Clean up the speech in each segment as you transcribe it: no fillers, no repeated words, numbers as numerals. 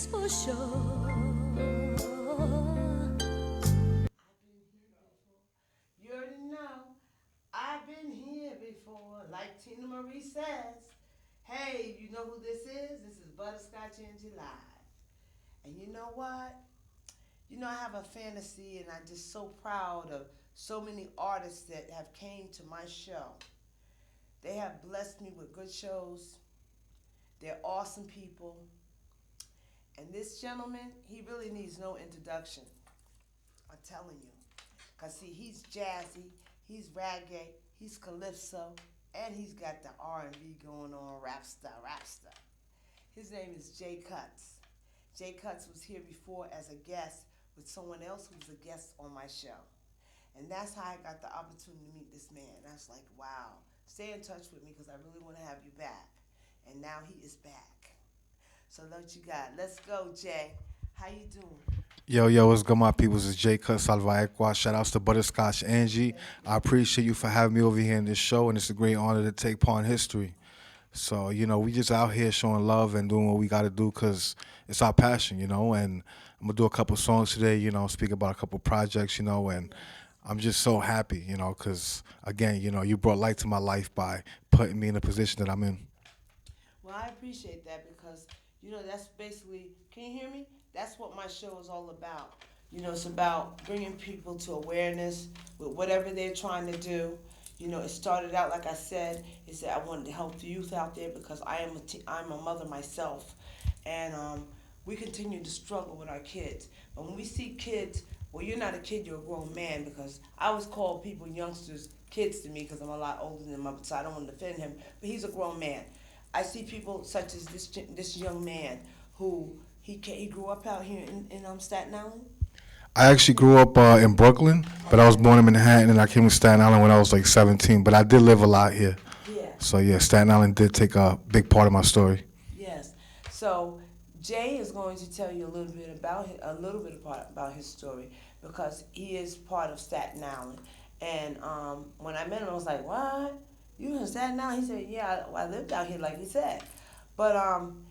for sure. You already know. I've been here before. Like Tina Marie says. Hey, you know who this is? This is Butterscotch Angie Live. And you know what? You know, I have a fantasy, and I'm just so proud of so many artists that have came to my show. They have blessed me with good shows. They're awesome people. And this gentleman, he really needs no introduction. I'm telling you. Because, see, he's jazzy, he's reggae, he's calypso, and he's got the R&B going on, rap star. His name is Jay Cuttz. Jay Cuttz was here before as a guest with someone else who was a guest on my show. And that's how I got the opportunity to meet this man. I was like, wow, stay in touch with me because I really want to have you back. And now he is back. So what you got? Let's go, Jay. How you doing? Yo, what's good, my peoples? It's Jay Cuttz, Salva Equa. Shout outs to Butterscotch Angie. I appreciate you for having me over here in this show, and it's a great honor to take part in history. So, we just out here showing love and doing what we got to do because it's our passion, and I'm going to do a couple songs today, speak about a couple projects, and I'm just so happy, because, again, you brought light to my life by putting me in the position that I'm in. Well, I appreciate that because, that's basically, can you hear me? That's what my show is all about. It's about bringing people to awareness with whatever they're trying to do. It started out, like I said, is that I wanted to help the youth out there because I'm a mother myself. And we continue to struggle with our kids. But when we see kids, well, you're not a kid, you're a grown man because I always call people, youngsters, kids to me because I'm a lot older than him, so I don't want to offend him. But he's a grown man. I see people such as this young man who he grew up out here in Staten Island. I actually grew up in Brooklyn, but I was born in Manhattan, and I came to Staten Island when I was like 17. But I did live a lot here. Yeah. So, yeah, Staten Island did take a big part of my story. Yes. So Jay is going to tell you a little bit about his story because he is part of Staten Island. And when I met him, I was like, "What? You in Staten Island?" He said, "Yeah, I lived out here," like he said. But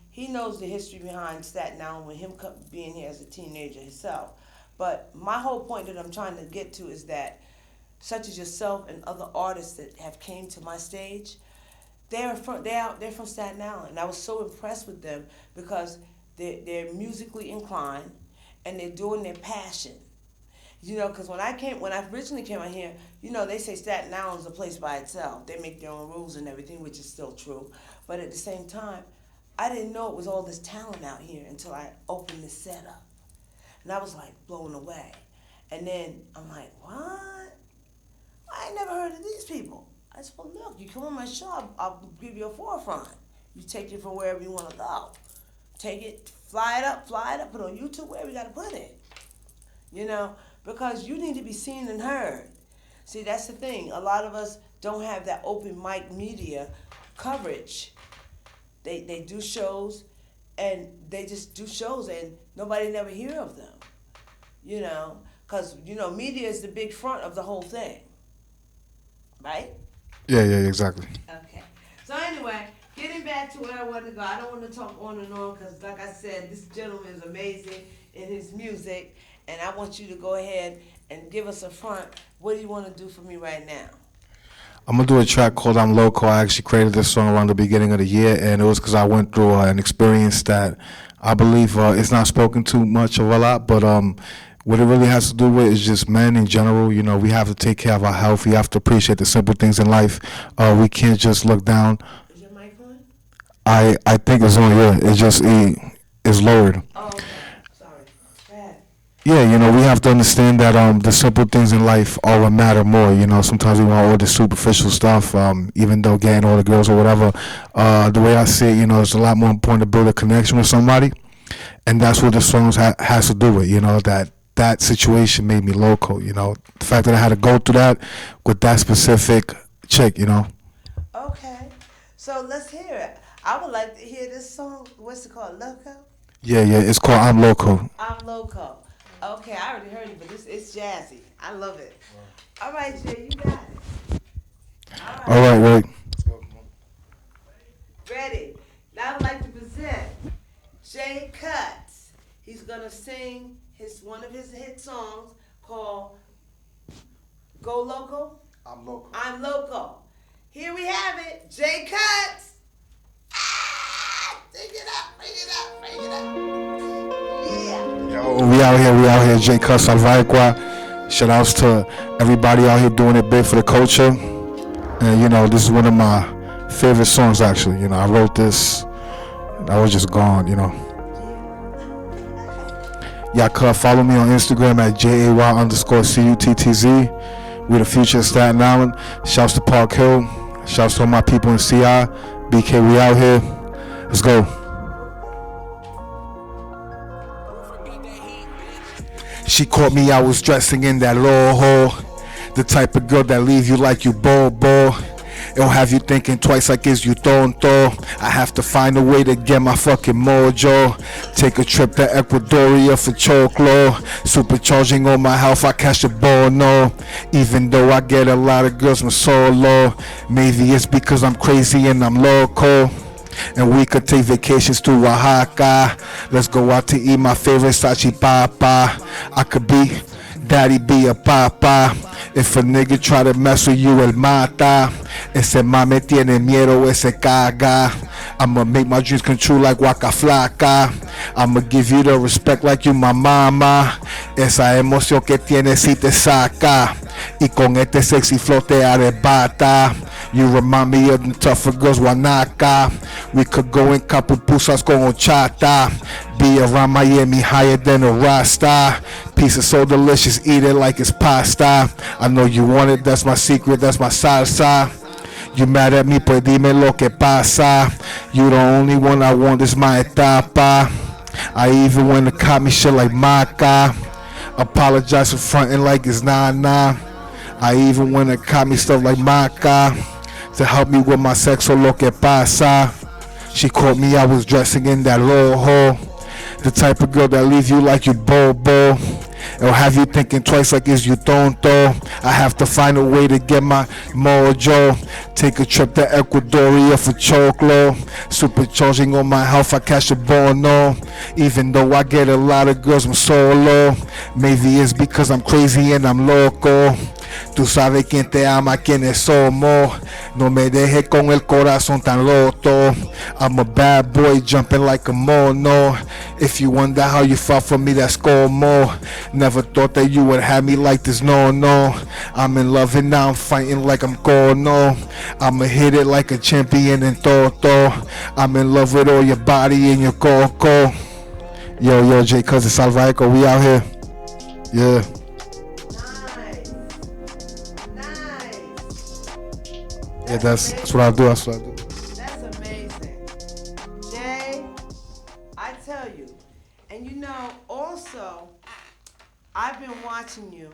he knows the history behind Staten Island with him being here as a teenager himself. But my whole point that I'm trying to get to is that, such as yourself and other artists that have came to my stage, they're from Staten Island, and I was so impressed with them because they're musically inclined, and they're doing their passion. Because when I originally came out here, they say Staten Island's a place by itself. They make their own rules and everything, which is still true. But at the same time, I didn't know it was all this talent out here until I opened this setup. And I was like blown away. And then I'm like, what? I ain't never heard of these people. I said, well, look, you come on my show, I'll give you a forefront. You take it from wherever you want to go. Take it, fly it up, put it on YouTube, wherever you got to put it. Because you need to be seen and heard. See, that's the thing. A lot of us don't have that open mic media coverage. They do shows, and they just do shows, and nobody never hear of them. Because, media is the big front of the whole thing. Right? Yeah, exactly. Okay. So anyway, getting back to where I wanted to go, I don't want to talk on and on because, like I said, this gentleman is amazing in his music, and I want you to go ahead and give us a front. What do you want to do for me right now? I'm going to do a track called I'm Loco. I actually created this song around the beginning of the year, and it was because I went through an experience that I believe it's not spoken too much of a lot, but what it really has to do with is just men in general. We have to take care of our health. We have to appreciate the simple things in life. We can't just look down. Is your mic on? I think it's on, yeah. It's just it's lowered. Oh, okay. Sorry. Go ahead. Yeah, we have to understand that the simple things in life are what matter more. Sometimes we want all the superficial stuff, even though getting all the girls or whatever. The way I see it, it's a lot more important to build a connection with somebody, and that's what the song has to do with. That situation made me loco. The fact that I had to go through that with that specific chick. Okay, so let's hear it. I would like to hear this song. What's it called? Loco? Yeah, it's called I'm Loco. I'm Loco. Okay, I already heard it, but it's jazzy. I love it. All right, Jay, you got it. All right, wait. Ready. Now I'd like to present Jay Cuttz. He's gonna sing one of his hit songs called "Go Loco." I'm local. I'm Loco. Here we have it, Jay Cuttz. Sing it up, bring it up, bring it up. Yeah. Yo, we out here. Jay Cuttz Salvaicua. Shout outs to everybody out here doing it big for the culture. And this is one of my favorite songs actually. I wrote this. I was just gone. Y'all could follow me on Instagram at JAY_CUTTZ. We the future of Staten Island. Shouts to Park Hill. Shouts to all my people in CI. BK, we out here. Let's go. She caught me, I was dressing in that low hole. The type of girl that leave you like you bobo. It'll have you thinking twice like is you tonto. I have to find a way to get my fucking mojo. Take a trip to Ecuadoria for choclo. Supercharging all my health, I catch a bono. Even though I get a lot of girls from solo. Maybe it's because I'm crazy and I'm loco. And we could take vacations to Oaxaca. Let's go out to eat my favorite salchipapa. I could be daddy, be a papa. If a nigga try to mess with you, el mata. Ese mame tiene miedo, ese caga. I'ma make my dreams come true like Waka Flocka. I'ma give you the respect like you my mama. Esa emoción que tienes si te saca. Y con este sexy flow te arrebata. You remind me of the tougher girls, Wanaka. We could go in couple pusas con horchata. Be around Miami higher than a Rasta. Pizza so delicious, eat it like it's pasta. I know you want it, that's my secret, that's my salsa. You mad at me, pues dime lo que pasa. You the only one I want, is my etapa. I even went to cop me shit like Maca. Apologize for fronting like it's nah. I even went to cop me stuff like Maca. To help me with my sexo, lo que pasa. She caught me, I was dressing in that low hole. The type of girl that leave you like you bobo. It'll have you thinking twice like is you tonto. I have to find a way to get my mojo. Take a trip to Ecuadoria for choclo. Supercharging on my health, I catch a bono. Even though I get a lot of girls from solo. Maybe it's because I'm crazy and I'm loco. Tú sabes quién te ama, quiénes somos. No me dejes con el corazón tan roto. I'm a bad boy jumping like a mono. If you wonder how you fought for me, that's como. Never thought that you would have me like this, no. I'm in love and now I'm fighting like I'm Kono. I'ma hit it like a champion in Toto. I'm in love with all your body and your coco. Yo, Jay Cuttz Salvaicua, we out here. Yeah. Yeah, that's what I do. That's amazing. Jay, I tell you. And also, I've been watching you.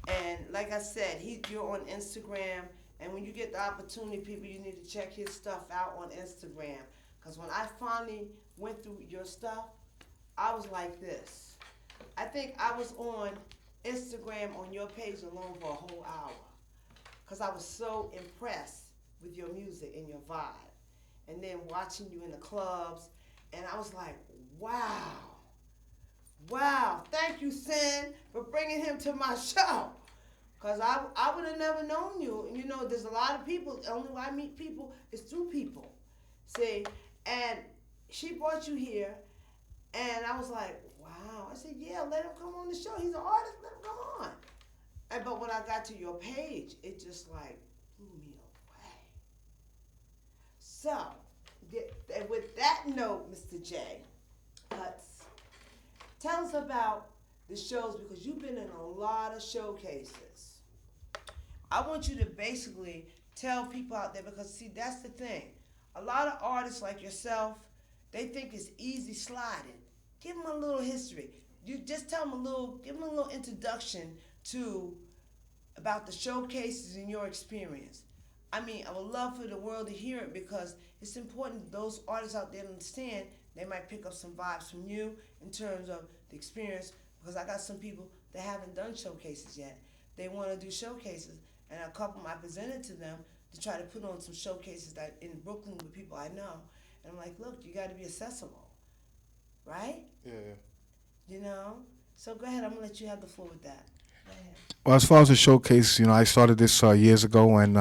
And like I said, you're on Instagram. And when you get the opportunity, people, you need to check his stuff out on Instagram. Because when I finally went through your stuff, I was like this. I think I was on Instagram on your page alone for a whole hour. Because I was so impressed with your music and your vibe. And then watching you in the clubs. And I was like, wow. Thank you, Sin, for bringing him to my show. Because I would have never known you. There's a lot of people. The only way I meet people is through people. See? And she brought you here. And I was like, wow. I said, yeah, let him come on the show. He's an artist. Let him come on. But when I got to your page, it just like blew me away. So, with that note, Mr. Jay Cuttz, tell us about the shows because you've been in a lot of showcases. I want you to basically tell people out there because, see, that's the thing. A lot of artists like yourself, they think it's easy sliding. Give them a little history. You just tell them give them a little introduction about the showcases and your experience. I mean, I would love for the world to hear it because it's important those artists out there understand they might pick up some vibes from you in terms of the experience because I got some people that haven't done showcases yet. They want to do showcases and a couple I presented to them to try to put on some showcases that in Brooklyn with people I know. And I'm like, look, you got to be accessible, right? Yeah. You know. So go ahead. I'm gonna let you have the floor with that. Go ahead. Well, as far as the showcase, I started this years ago, and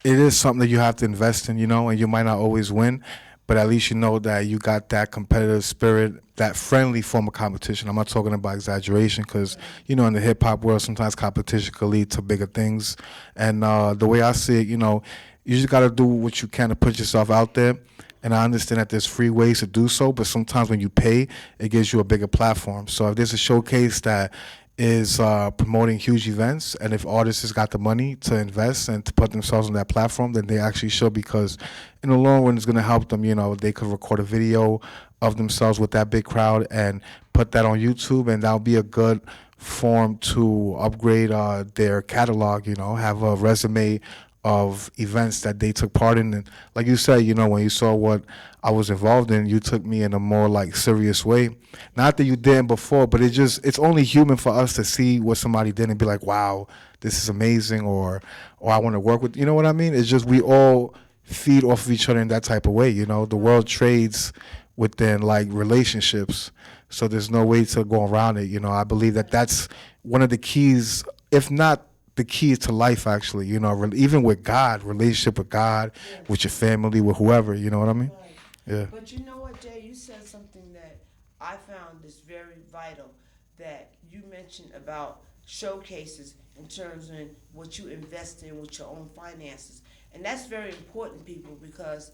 it is something that you have to invest in, and you might not always win, but at least you know that you got that competitive spirit, that friendly form of competition. I'm not talking about exaggeration because, in the hip hop world, sometimes competition can lead to bigger things. And the way I see it, you just got to do what you can to put yourself out there. And I understand that there's free ways to do so, but sometimes when you pay, it gives you a bigger platform. So if there's a showcase that is promoting huge events, and if artists has got the money to invest and to put themselves on that platform, then they actually should, because in the long run, it's going to help them. They could record a video of themselves with that big crowd and put that on YouTube, and that'll be a good form to upgrade their catalog. Have a resume of events that they took part in. And like you said, when you saw what I was involved in, you took me in a more like serious way. Not that you didn't before, but it's only human for us to see what somebody did and be like, wow, this is amazing, or I want to work with, you know what I mean? It's just we all feed off of each other in that type of way. The world trades within like relationships. So there's no way to go around it. I believe that that's one of the keys, if not the keys to life, actually, even with God, relationship with God, Yes. with your family, with whoever, you know what I mean? Right. Yeah. But you know what, Jay? You said something that I found is very vital. That you mentioned about showcases in terms of what you invest in with your own finances, and that's very important, people, because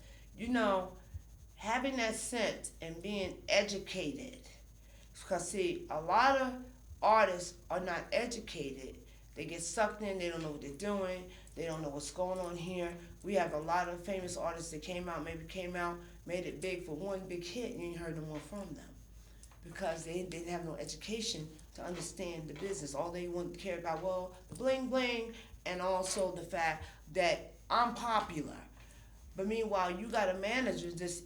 having that sense and being educated. Because see, a lot of artists are not educated. They get sucked in. They don't know what they're doing. They don't know what's going on here. We have a lot of famous artists that came out, made it big for one big hit, and you ain't heard no more from them because they didn't have no education to understand the business. All they want to care about, well, the bling bling, and also the fact that I'm popular. But meanwhile, you got a manager that's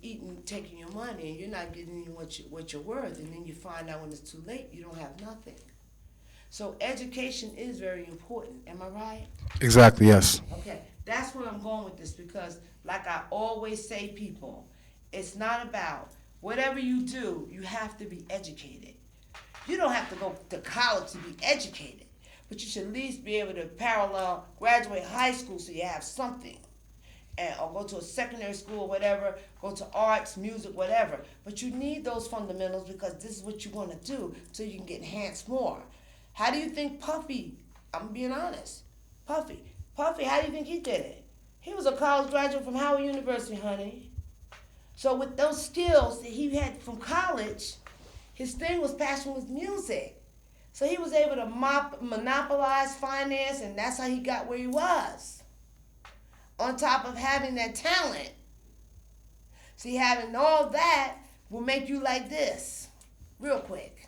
taking your money, and you're not getting what you're worth, and then you find out when it's too late, you don't have nothing. So education is very important. Am I right? Exactly, yes. Okay, that's where I'm going with this, because like I always say, people, it's not about whatever you do, you have to be educated. You don't have to go to college to be educated, but you should at least be able to graduate high school so you have something. Or go to a secondary school or whatever, go to arts, music, whatever. But you need those fundamentals because this is what you want to do so you can get enhanced more. How do you think Puffy, I'm being honest, Puffy, how do you think he did it? He was a college graduate from Howard University, honey. So with those skills that he had from college, his thing was passion with music. So he was able to monopolize finance, and that's how he got where he was. On top of having that talent. See, having all that will make you like this, real quick.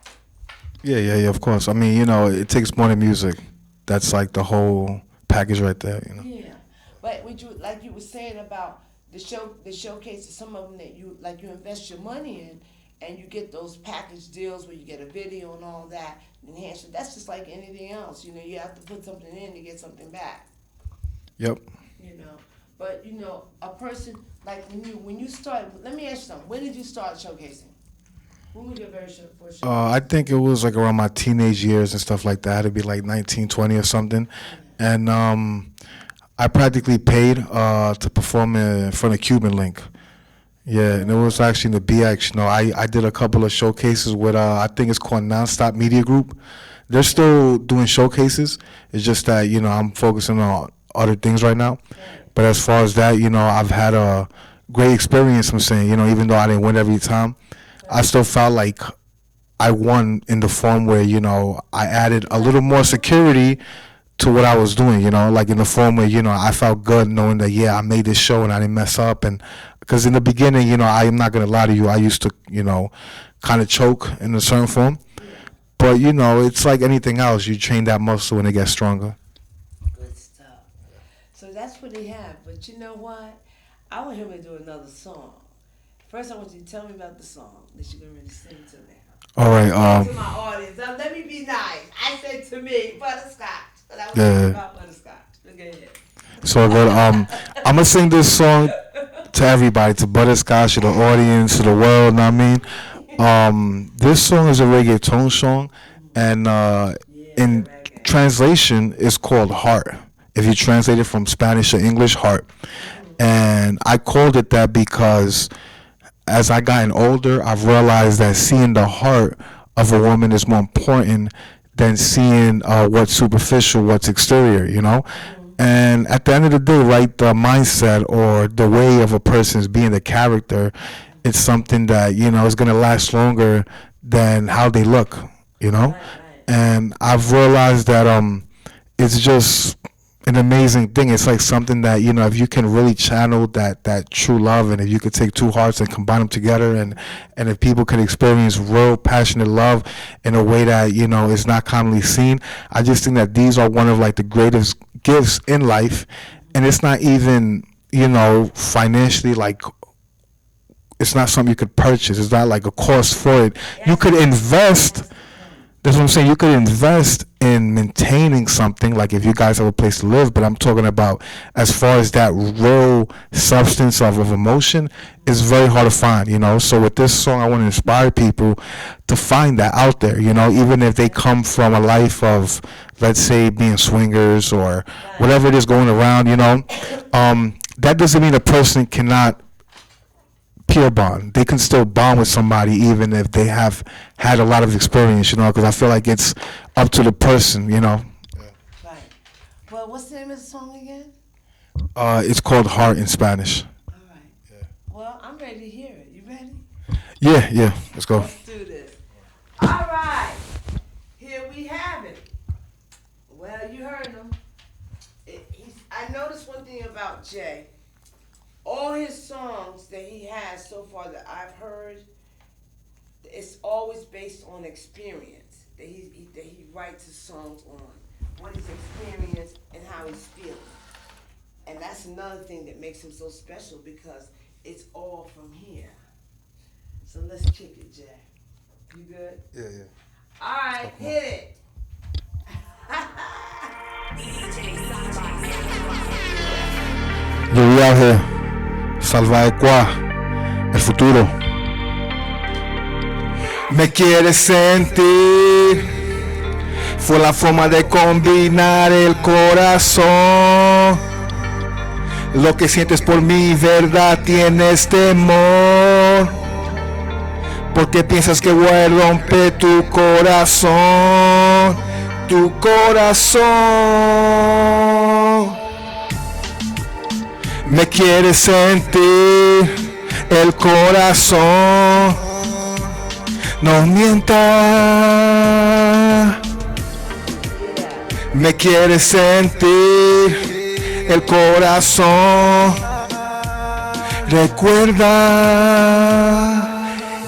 Yeah, of course. I mean, it takes more than music. That's like the whole package right there. Yeah, but like you were saying about the showcases, some of them that you invest your money in, and you get those package deals where you get a video and all that enhancement. That's just like anything else. You have to put something in to get something back. Yep. But a person like when you started. Let me ask you something. When did you start showcasing? When was your very first show? I think it was like around my teenage years and stuff like that. It'd be like 19, 20 or something. And I practically paid to perform in front of Cuban Link. Yeah, and it was actually in the BX. I did a couple of showcases with, I think it's called Nonstop Media Group. They're still doing showcases. It's just that, I'm focusing on other things right now. But as far as that, I've had a great experience, I'm saying, even though I didn't win every time. I still felt like I won in the form where, I added a little more security to what I was doing, like in the form where, I felt good knowing that, I made this show and I didn't mess up. And because in the beginning, I'm not going to lie to you, I used to, kind of choke in a certain form. But, it's like anything else. You train that muscle and it gets stronger. Good stuff. So that's what they have. But you know what? I want him to do another song. First, I want you to tell me about the song that you're going to sing to me. All right. To my audience. Now, let me be nice. I said to me, Butterscotch. But I was Yeah. about Butterscotch. Look at it. So good. I'm going to sing this song to everybody, to Butterscotch, to the audience, to the world, know what I mean? This song is a reggaeton song, and Yeah, in reggae. translation, it's called Heart. If you translate it from Spanish to English, Heart. And I called it that because as I gotten older, I've realized that seeing the heart of a woman is more important than seeing what's superficial, what's exterior, you know? And at the end of the day, right, the mindset or the way of a person's being, the character, it's something that, you know, is going to last longer than how they look, you know? Right, right. And I've realized that it's just an amazing thing. It's like something that, you know, if you can really channel that true love, and if you could take two hearts and combine them together, and if people could experience real passionate love in a way that, you know, is not commonly seen, I just think that these are one of like the greatest gifts in life. And it's not even, you know, financially, like it's not something you could purchase. It's not like a cost for it. You could invest. That's what I'm saying. You could invest in maintaining something, like if you guys have a place to live. But I'm talking about as far as that real substance of emotion, it's very hard to find, you know. So with this song, I want to inspire people to find that out there, you know, even if they come from a life of, let's say, being swingers or whatever it is going around, you know. That doesn't mean a person cannot peer bond. They can still bond with somebody even if they have had a lot of experience, you know, because I feel like it's up to the person, you know. Right. Well, what's the name of the song again? It's called Heart in Spanish. All right. Well, I'm ready to hear it. You ready? Yeah, let's go. Let's do this. All right. Here we have it. Well, you heard him. I noticed one thing about Jay. All his songs that he has so far that I've heard, it's always based on experience. That he writes his songs on what he's experienced and how he's feeling. And that's another thing that makes him so special, because it's all from here. So let's kick it, Jay. You good? Yeah. All right, hit it. Yo, we out here. Salva Equa, el futuro. Me quieres sentir, fue la forma de combinar el corazón. Lo que sientes por mi verdad, tienes temor, porque piensas que voy a romper tu corazón, tu corazón. Me quieres sentir el corazón, no mientas. Me quieres sentir el corazón, recuerda.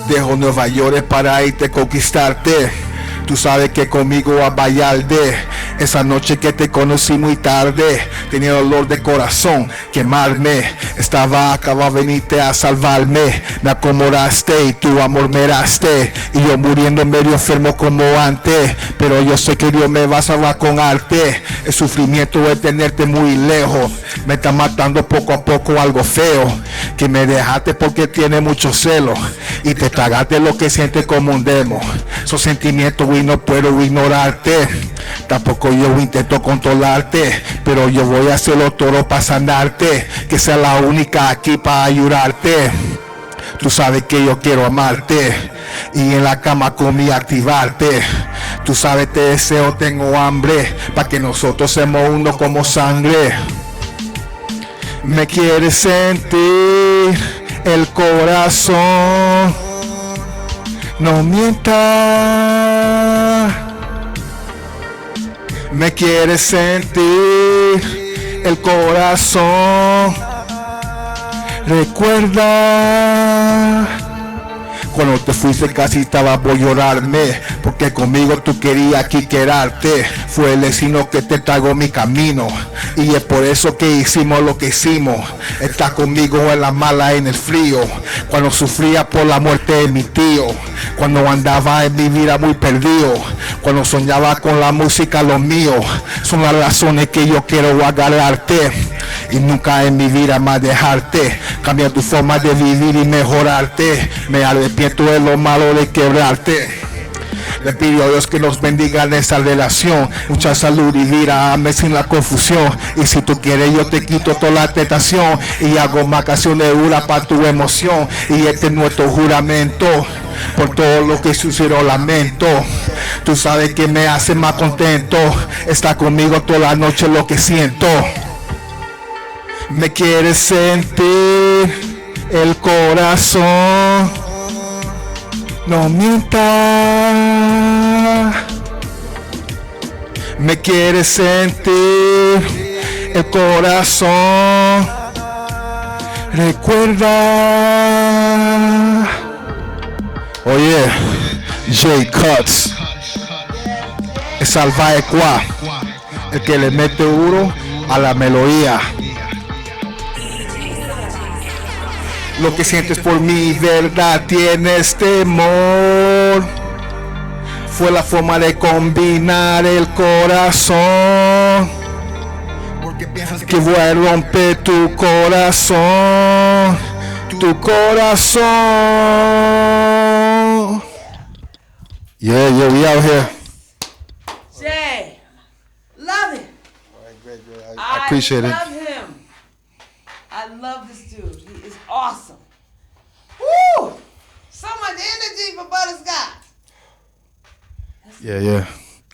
Dejo Nueva York para irte a conquistarte. Tú sabes que conmigo a Vallarde. Esa noche que te conocí muy tarde, tenía dolor de corazón, quemarme. Estaba acabado de venirte a salvarme. Me acomodaste y tu amor me daste. Y yo muriendo medio enfermo como antes. Pero yo sé que Dios me va a salvar con arte. El sufrimiento de tenerte muy lejos me está matando poco a poco algo feo. Que me dejaste porque tiene mucho celo. Y te tragaste lo que sientes como un demo. Esos sentimientos y no puedo ignorarte. Tampoco yo intento controlarte, pero yo voy a hacerlo todo para sanarte, que sea la única aquí para ayudarte. Tú sabes que yo quiero amarte y en la cama conmigo activarte. Tú sabes te deseo, tengo hambre, para que nosotros seamos uno como sangre. Me quieres sentir el corazón, no mientas. Me quieres sentir el corazón, recuerda. Cuando te fuiste casi estaba por llorarme, porque conmigo tú querías aquí quedarte. Fue el destino que te tragó mi camino, y es por eso que hicimos lo que hicimos. Estás conmigo en la mala, en el frío, cuando sufría por la muerte de mi tío, cuando andaba en mi vida muy perdido, cuando soñaba con la música, lo mío. Son las razones que yo quiero agarrarte y nunca en mi vida más dejarte. Cambia tu forma de vivir y mejorarte. Me arrepiento de lo malo de quebrarte. Le pido a Dios que nos bendiga en esta relación. Mucha salud y vida, amén sin la confusión. Y si tú quieres, yo te quito toda la tentación. Y hago más canciones duras para tu emoción. Y este es nuestro juramento. Por todo lo que sucedió, lamento. Tú sabes que me hace más contento. Está conmigo toda la noche lo que siento. Me quieres sentir el corazón. No mientas. Me quieres sentir el corazón. Recuerda. Oye, Jay Cuttz. Es salvaje qua. El que le mete duro a la melodía. Lo que sientes por mi verdad, tienes temor. Fue la forma de combinar el corazón. Porque piensas que voy a romper tu corazón. Tu corazón. Yeah, we out here. Jay, love it. I appreciate it. I love him. I love this dude. He is awesome. Woo! So much energy for Butterscotch. Yeah.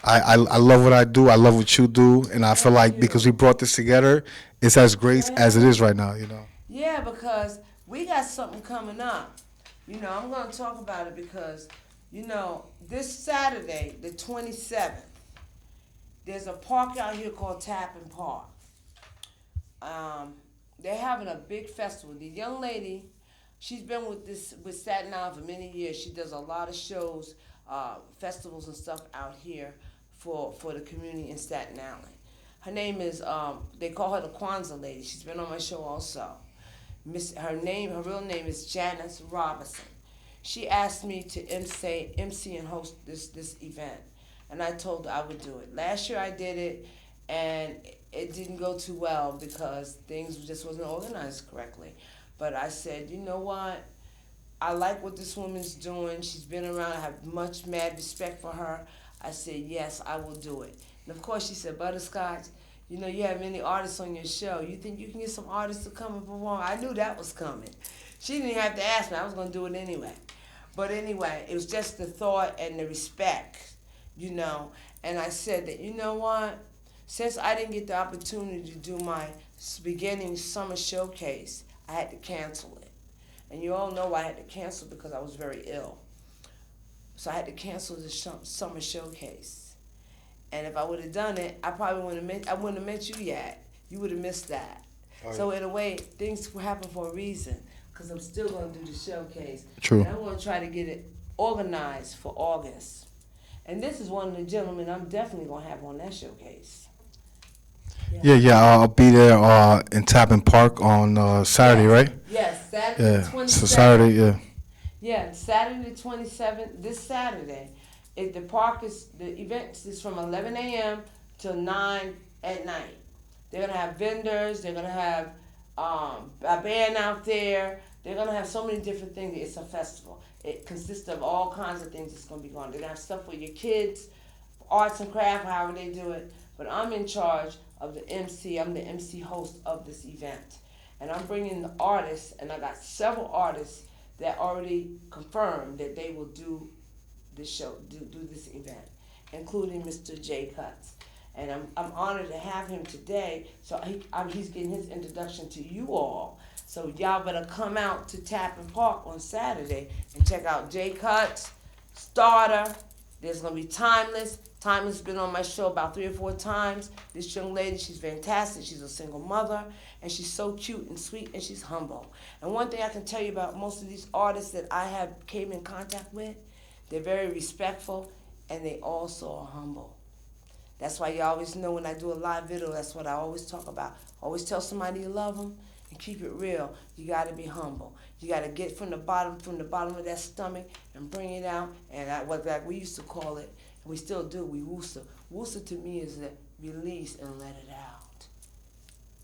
I love what I do. I love what you do. And I feel like because we brought this together, it's as great as it is right now, you know. Yeah, because we got something coming up. You know, I'm going to talk about it because, you know, this Saturday, the 27th, there's a park out here called Staten Park. They're having a big festival. The young lady, she's been with Staten Island for many years. She does a lot of shows, festivals and stuff out here for the community in Staten Island. Her name is, they call her the Kwanzaa lady. She's been on my show also. Her real name is Janice Robinson. She asked me to MC and host this event, and I told her I would do it. Last year I did it, and it didn't go too well because things just wasn't organized correctly. But I said, you know what? I like what this woman's doing. She's been around. I have much mad respect for her. I said, yes, I will do it. And of course she said, Butterscotch, you know, you have many artists on your show. You think you can get some artists to come and perform? I knew that was coming. She didn't even have to ask me. I was going to do it anyway. But anyway, it was just the thought and the respect, you know. And I said that, you know what? Since I didn't get the opportunity to do my beginning summer showcase, I had to cancel it. And you all know I had to cancel because I was very ill. So I had to cancel the summer showcase. And if I would have done it, I wouldn't have met you yet. You would have missed that. Right. So in a way, things happen for a reason because I'm still going to do the showcase. True. And I'm going to try to get it organized for August. And this is one of the gentlemen I'm definitely going to have on that showcase. Yeah. I'll be there in Staten Park on Saturday, right? Yes, Saturday the 27th. So Saturday, yeah. Yeah, Saturday the 27th, this Saturday. The event is from 11 a.m. till 9 at night. They're going to have vendors. They're going to have a band out there. They're going to have so many different things. It's a festival. It consists of all kinds of things that's going to be going on. They're going to have stuff for your kids, arts and craft, however they do it. But I'm in charge of the MC. I'm the MC host of this event. And I'm bringing the artists, and I got several artists that already confirmed that they will do this show, do this event, including Mr. Jay Cuttz. And I'm honored to have him today. So he's getting his introduction to you all. So y'all better come out to Staten Park on Saturday and check out Jay Cuttz, Starter. There's going to be Timeless. Timeless has been on my show about 3 or 4 times. This young lady, she's fantastic. She's a single mother, and she's so cute and sweet, and she's humble. And one thing I can tell you about most of these artists that I have came in contact with, they're very respectful, and they also are humble. That's why you always know when I do a live video, that's what I always talk about. Always tell somebody you love them and keep it real. You got to be humble. You got to get from the bottom of that stomach and bring it out. And like we used to call it, and we still do, we woosa. Woosa to me is that release and let it out.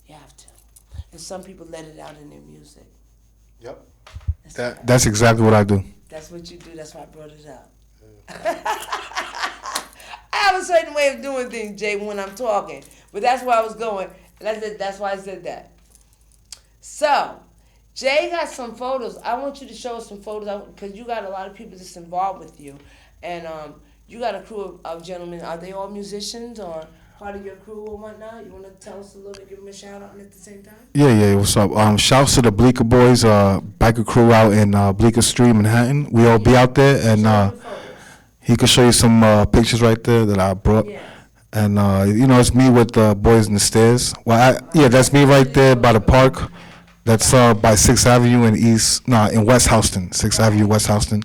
You have to. and some people let it out in their music. Yep. That's That's exactly what I do. That's what you do. That's why I brought it up. I have a certain way of doing things, Jay, when I'm talking. But that's where I was going. That's why I said that. So, Jay got some photos. I want you to show us some photos because you got a lot of people that's involved with you. And you got a crew of gentlemen. Are they all musicians or part of your crew or whatnot? You want to tell us a little bit, give them a shout out at the same time? Yeah. What's up? Shouts to the Bleecker Boys, biker crew out in Bleecker Street, Manhattan. We all be out there, and Show the photos. he could show you some pictures right there that I brought. Yeah. And it's me with the boys in the stairs. Well, that's me right there by the park. That's by 6th Avenue in West Houston, 6th Avenue, West Houston.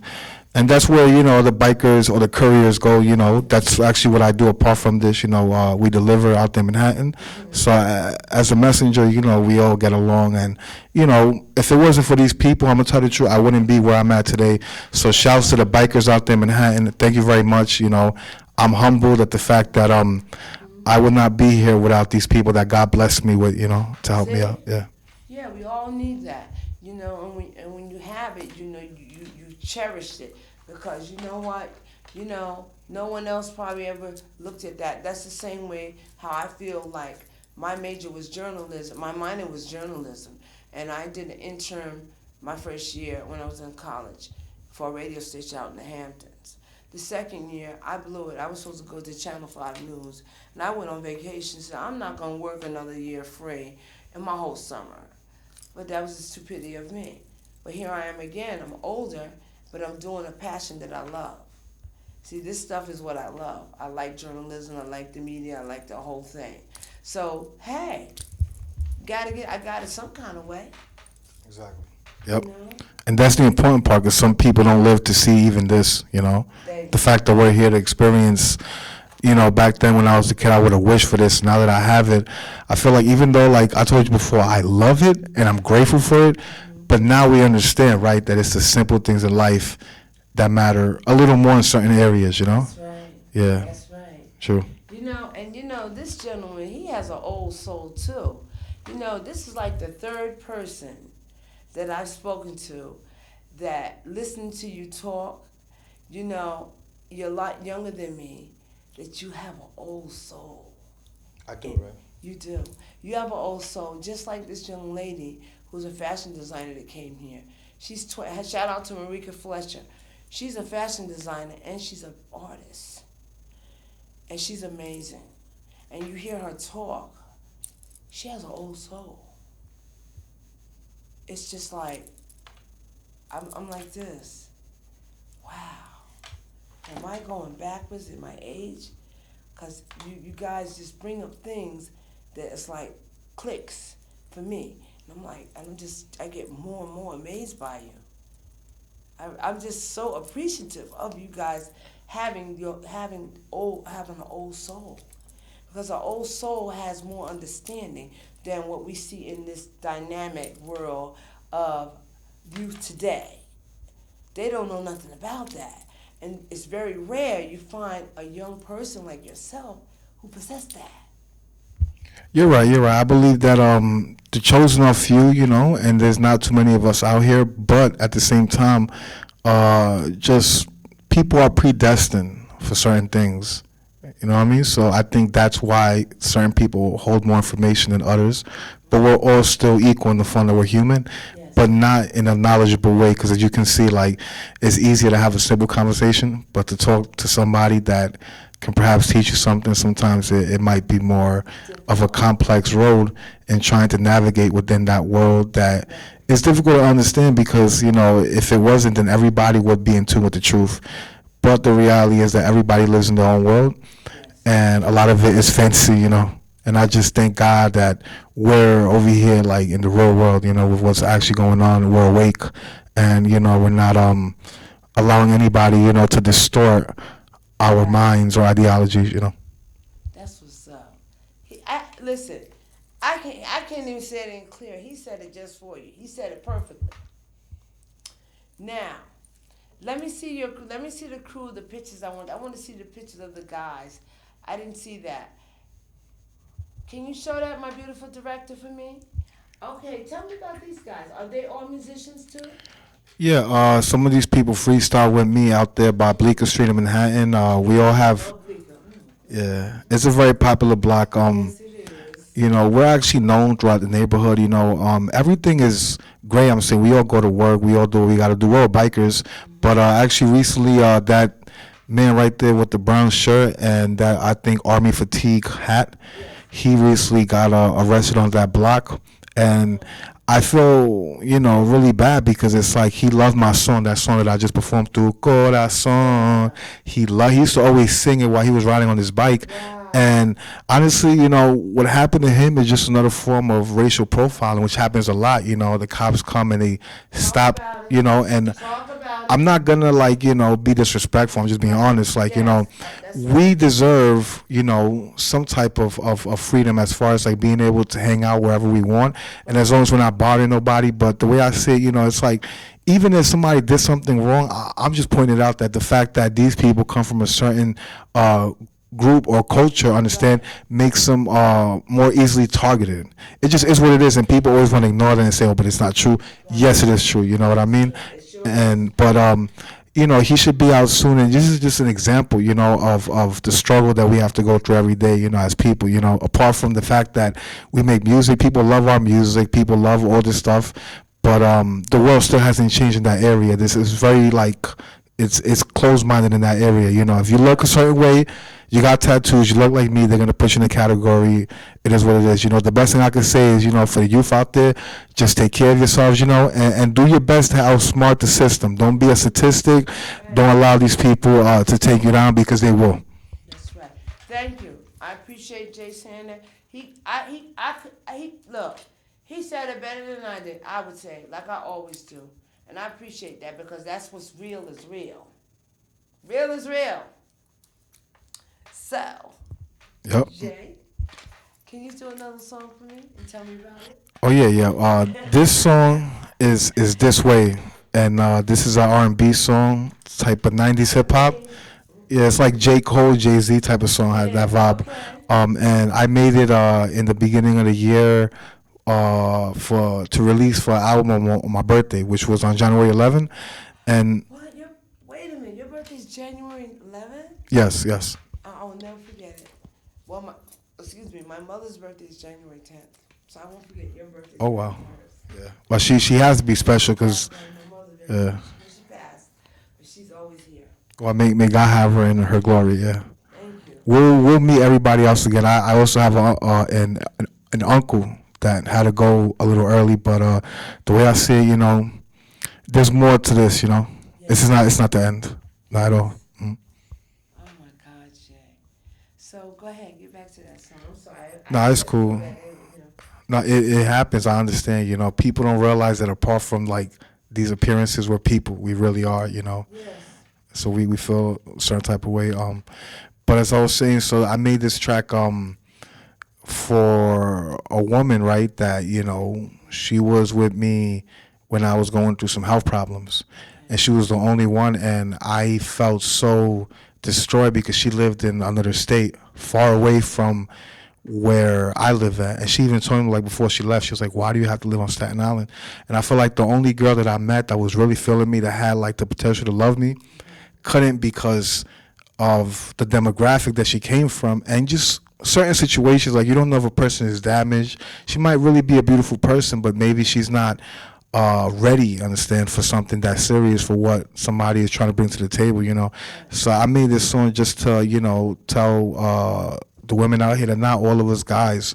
And that's where, the bikers or the couriers go, that's actually what I do apart from this, we deliver out there in Manhattan. Mm-hmm. So as a messenger, we all get along. And, if it wasn't for these people, I'm going to tell you the truth, I wouldn't be where I'm at today. So shouts to the bikers out there in Manhattan. Thank you very much. I'm humbled at the fact that I would not be here without these people that God blessed me with, to help me out. Yeah. Yeah, we all need that, and when you have it, you cherish it because you know what, no one else probably ever looked at that. That's the same way how I feel like my major was journalism, my minor was journalism, and I did an intern my first year when I was in college for a radio station out in the Hamptons. The second year, I blew it. I was supposed to go to Channel 5 News, and I went on vacation, so I'm not going to work another year free in my whole summer. But that was the stupidity of me. But here I am again. I'm older, but I'm doing a passion that I love. See, this stuff is what I love. I like journalism. I like the media. I like the whole thing. So, hey, I got it some kind of way. Exactly. Yep. And that's the important part because some people don't live to see even this, The fact that we're here to experience, back then when I was a kid, I would have wished for this. Now that I have it, I feel like even though, like I told you before, I love it and I'm grateful for it, but now we understand, right, that it's the simple things in life that matter a little more in certain areas, That's right. Yeah. That's right. True. This gentleman, he has an old soul too. This is like the third person that I've spoken to that listened to you talk. You're a lot younger than me, that you have an old soul. I do, right? You do. You have an old soul, just like this young lady who's a fashion designer that came here. Shout out to Marika Fletcher. She's a fashion designer and she's an artist. And she's amazing. And you hear her talk, she has an old soul. It's just like, I'm like this. Wow. Am I going backwards in my age? Because you guys just bring up things that it's like clicks for me. And I'm like, I get more and more amazed by you. I'm just so appreciative of you guys having an old soul. Because an old soul has more understanding than what we see in this dynamic world of youth today. They don't know nothing about that. And it's very rare you find a young person like yourself who possess that. You're right. I believe that the chosen are few, and there's not too many of us out here. But at the same time, just people are predestined for certain things. You know what I mean? So I think that's why certain people hold more information than others. But we're all still equal in the fun that we're human, Yes. but not in a knowledgeable way. Because as you can see, like, it's easier to have a simple conversation, but to talk to somebody that can perhaps teach you something, sometimes it might be more of a complex road in trying to navigate within that world that is difficult to understand because, if it wasn't, then everybody would be in tune with the truth. But the reality is that everybody lives in their own world, and a lot of it is fantasy, And I just thank God that we're over here, like, in the real world, with what's actually going on, and we're awake, and, we're not allowing anybody, to distort our minds or ideologies, That's what's up. Listen, I can't even say it in clear. He said it just for you. He said it perfectly. Now, let me see the crew, the pictures I want to see the pictures of the guys. I didn't see that. Can you show that, my beautiful director, for me? Okay, tell me about these guys. Are they all musicians too? Yeah, some of these people freestyle with me out there by Bleecker Street in Manhattan. We all I have, love Bleecker. yeah, it's a very popular block. Yes, it is. You know, we're actually known throughout the neighborhood. You know, everything is great. I'm saying we all go to work, we all do what we got to do. We're all bikers, but actually recently, that man right there with the brown shirt and that I think army fatigue hat, Yes. he recently got arrested on that block, and I feel, you know, really bad because it's like he loved my song, that song that I just performed through Corazon. He used to always sing it while he was riding on his bike. Wow. And honestly, you know, what happened to him is just another form of racial profiling, which happens a lot. You know, the cops come and they stop, About it. you know, and Talk about I'm it. not gonna, like, you know, be disrespectful. I'm just being honest. Like, you know, Yes, that's we deserve, you know, some type of freedom as far as like being able to hang out wherever we want, and as long as we're not bothering nobody. But the way I see it, you know, it's like even if somebody did something wrong, I'm just pointing out that the fact that these people come from a certain group or culture, understand, makes them more easily targeted. It just is what it is, and people always want to ignore that and say, "Oh, but it's not true." Yes, it is true. You know what I mean? It sure is. And but you know, he should be out soon. And this is just an example, you know, of the struggle that we have to go through every day, you know, as people. You know, apart from the fact that we make music, people love our music, people love all this stuff, but the world still hasn't changed in that area. This is very like it's closed-minded in that area. You know, if you look a certain way, you got tattoos, you look like me, they're gonna put you in a category. It is what it is. You know, the best thing I can say is, you know, for the youth out there, just take care of yourselves, you know, and do your best to outsmart the system. Don't be a statistic. Don't allow these people to take you down, because they will. That's right. Thank you. I appreciate Jay saying that. He look. He said it better than I did. I would say, like I always do, and I appreciate that because that's what's real is real. Real is real. So, Yep. Jay, can you do another song for me and tell me about it? Oh yeah, yeah. This song is This Way, and this is an R&B song, type of '90s hip hop. Yeah, it's like J. Cole, Jay-Z type of song, had that vibe. Okay. And I made it in the beginning of the year to release for an album on my birthday, which was on January 11th. And What? Wait a minute. Your birthday's January 11th? yes, yes. I will never forget it. Well, my mother's birthday is January 10th, so I won't forget your birthday. Oh wow. Yeah. Well, she has to be special because My mother, yeah. she passed, but she's always here. Well, may God have her in her glory. Yeah. Thank you. We'll meet everybody else again. I also have an uncle that had to go a little early, but the way I see it, you know, there's more to this. You know, Yes. it's not the end, not at all. Mm. Oh my God, Jay. So go ahead, get back to that song. I'm sorry. No, it's cool. No, it happens. I understand. You know, people don't realize that apart from like these appearances, we're people. We really are. You know, Yes. so we feel a certain type of way. But as I was saying, so I made this track for a woman, right? That, you know, she was with me when I was going through some health problems, and she was the only one, and I felt so destroyed because she lived in another state, far away from where I live at. And she even told me, like, before she left, she was like, "Why do you have to live on Staten Island?" And I feel like the only girl that I met that was really feeling me, that had like the potential to love me, couldn't because of the demographic that she came from, and just certain situations. Like, you don't know if a person is damaged. She might really be a beautiful person, but maybe she's not ready, understand, for something that serious, for what somebody is trying to bring to the table, you know. So I made this song just to, you know, tell the women out here that not all of us guys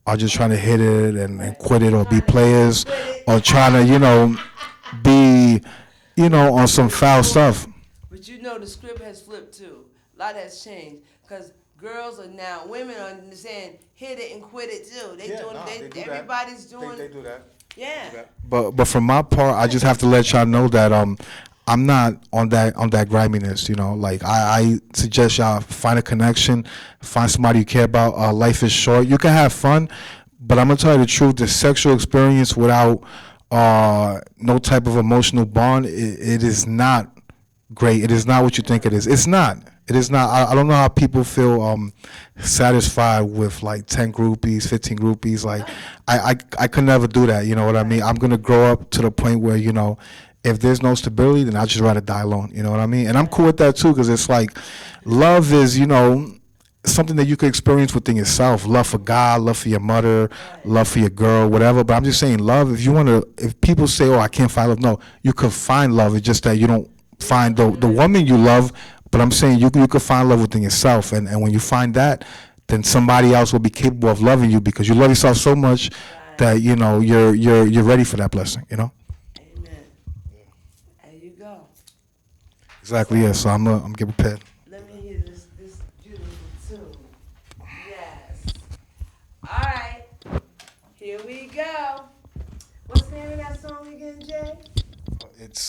are just trying to hit it and quit it, or be players, or trying to, you know, be, you know, on some foul stuff. But you know the script has flipped too. A lot has changed because girls are now, women are saying hit it and quit it too. They everybody's doing. They do that. Yeah. But for my part, I just have to let y'all know that I'm not on that griminess, you know. Like, I suggest y'all find a connection, find somebody you care about. Life is short. You can have fun, but I'm gonna tell you the truth. The sexual experience without no type of emotional bond, it is not great. It is not what you think it is. It's not. It is not. I don't know how people feel satisfied with like 10 groupies, 15 groupies. Like I could never do that. You know what I mean? I'm gonna grow up to the point where, you know, if there's no stability, then I'd just rather die alone. You know what I mean? And I'm cool with that too, because it's like love is, you know, something that you could experience within yourself. Love for God, love for your mother, love for your girl, whatever. But I'm just saying, love, if people say, oh, I can't find love, no, you could find love. It's just that you don't find the woman you love. But I'm saying you could find love within yourself. And when you find that, then somebody else will be capable of loving you, because you love yourself so much that, you know, you're ready for that blessing, you know? Amen. There you go. Exactly, yeah. So I'm getting prepared. Let me hear this beautiful tune. Yes. All right. Here we go. What's the name of that song again, Jay?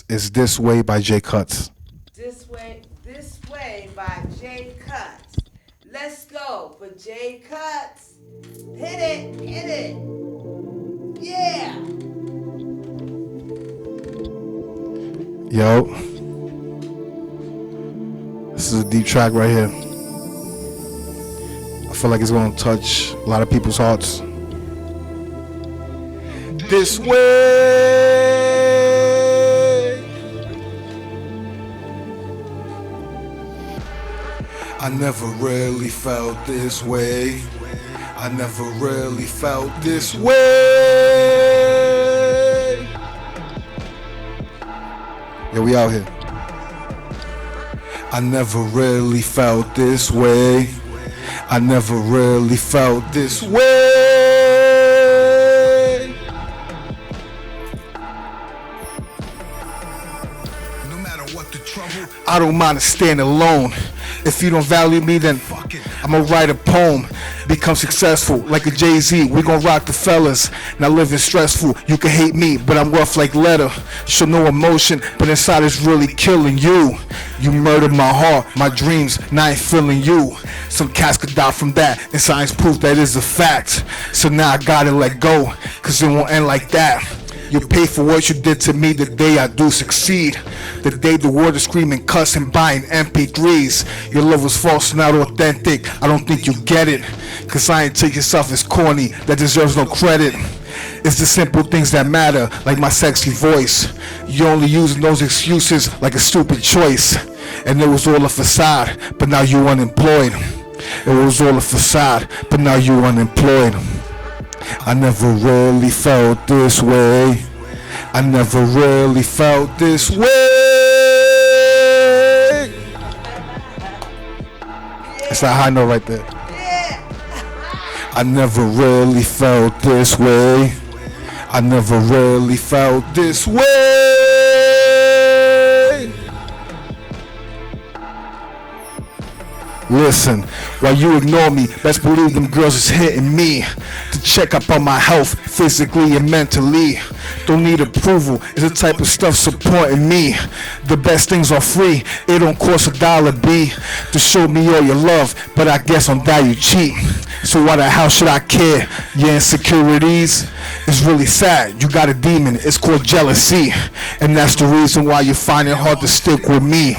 It's This Way by Jay Cuttz. This Way by Jay Cuttz. Let's go for Jay Cuttz. Hit it. Yeah. Yo. This is a deep track right here. I feel like it's going to touch a lot of people's hearts. This way. I never really felt this way. I never really felt this way. Yeah, we out here. I never really felt this way. I never really felt this way. No matter what the trouble, I don't mind staying alone. If you don't value me, then fuck it. I'ma write a poem, become successful like a Jay-Z. We gon' rock the fellas. Now living stressful. You can hate me, but I'm rough like leather. Show no emotion, but inside it's really killing you. You murdered my heart, my dreams. Now I ain't feeling you. Some cats could die from that, and science proof that is a fact. So now I gotta let go, cause it won't end like that. You pay for what you did to me the day I do succeed. The day the world is screaming, cussing, buying MP3s. Your love was false, not authentic. I don't think you get it. Cause I ain't take yourself as corny, that deserves no credit. It's the simple things that matter, like my sexy voice. You only using those excuses like a stupid choice. And it was all a facade, but now you unemployed. It was all a facade, but now you unemployed. I never really felt this way. I never really felt this way. It's that high note right there. I never really felt this way. I never really felt this way. Listen, while you ignore me, best believe them girls is hitting me to check up on my health, physically and mentally. Don't need approval, it's the type of stuff supporting me. The best things are free, it don't cost $1, B, to show me all your love, but I guess on that you cheat. So why the hell should I care? Your insecurities is really sad. You got a demon, it's called jealousy, and that's the reason why you find it hard to stick with me.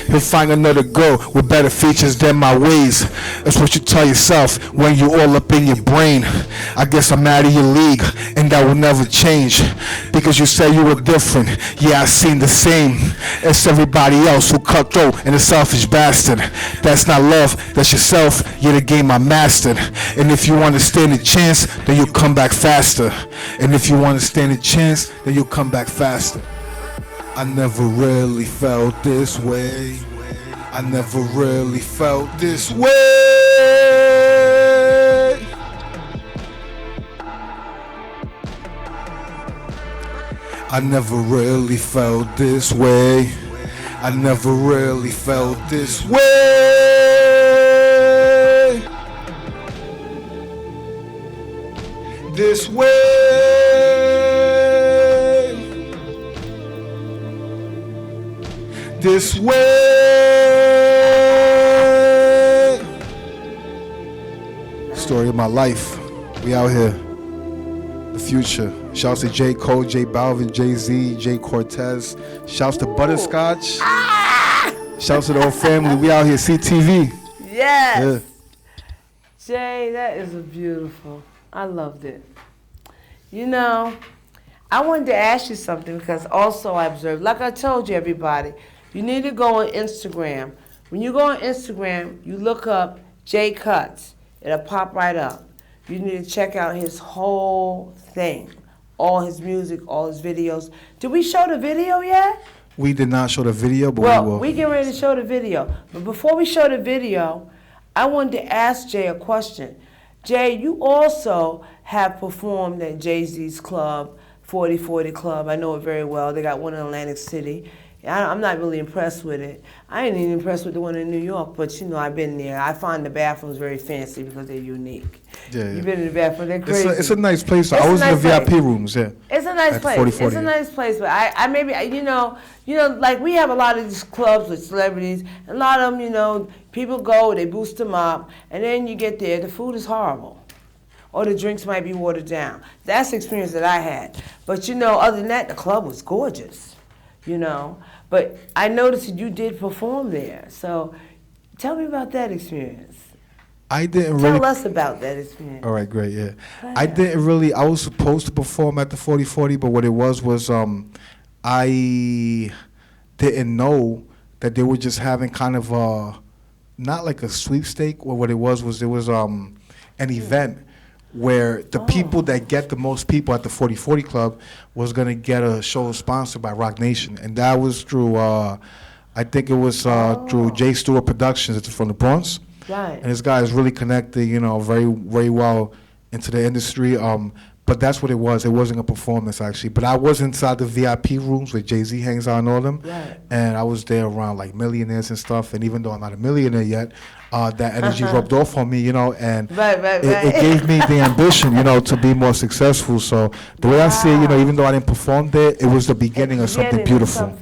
You'll find another girl with better features than my ways. That's what you tell yourself when you all up in your brain. I guess I'm out of your league, and that will never change. Because you say you were different. Yeah, I seen the same as everybody else who cutthroat and a selfish bastard. That's not love, that's yourself. You're the game I mastered. And if you want to stand a chance, then you'll come back faster. And if you want to stand a chance, then you'll come back faster. I never really felt this way. I never really felt this way. I never really felt this way. I never really felt this way. This way. This way. Story of my life. We out here. The future. Shouts to J. Cole, J. Balvin, Jay-Z, Jay Cortez. Shouts to Butterscotch. Shouts to the whole family. We out here, CTV. Yes. Yeah. Jay, that is beautiful. I loved it. You know, I wanted to ask you something because also I observed, like I told you, everybody, you need to go on Instagram. When you go on Instagram, you look up Jay Cuttz. It'll pop right up. You need to check out his whole thing, all his music, all his videos. Did we show the video yet? We did not show the video, but Well, we will. we get ready to show the video. But before we show the video, I wanted to ask Jay a question. Jay, you also have performed at Jay-Z's club, 4040 Club. I know it very well. They got one in Atlantic City. I'm not really impressed with it. I ain't even impressed with the one in New York, but you know, I've been there. I find the bathrooms very fancy because they're unique. Yeah. You've been in the bathroom, they're crazy. It's a nice place. It's I was a in the nice VIP place. rooms, yeah. It's a nice At place. 4040, It's a nice place, but I maybe, you know, like we have a lot of these clubs with celebrities, and a lot of them, you know, people go, they boost them up, and then you get there, the food is horrible. Or the drinks might be watered down. That's the experience that I had. But you know, other than that, the club was gorgeous, you know. But I noticed that you did perform there. So tell me about that experience. I didn't really. Tell us about that experience. All right, great, yeah. I didn't really. I was supposed to perform at the 4040, but what it was I didn't know that they were just having kind of not like a sweepstake. Or what it was there was an event where the people that get the most people at the 4040 Club was gonna get a show sponsored by Rock Nation, and that was through I think it was through J Stewart Productions. It's from the Bronx. Right. And this guy is really connected, you know, very, very well into the industry. But that's what it was. It wasn't a performance, actually. But I was inside the VIP rooms where Jay-Z hangs out and all them. Right. And I was there around, like, millionaires and stuff. And even though I'm not a millionaire yet, that energy rubbed off on me, you know. And it gave me the ambition, you know, to be more successful. So the way I see it, you know, even though I didn't perform there, it was the beginning of something beautiful.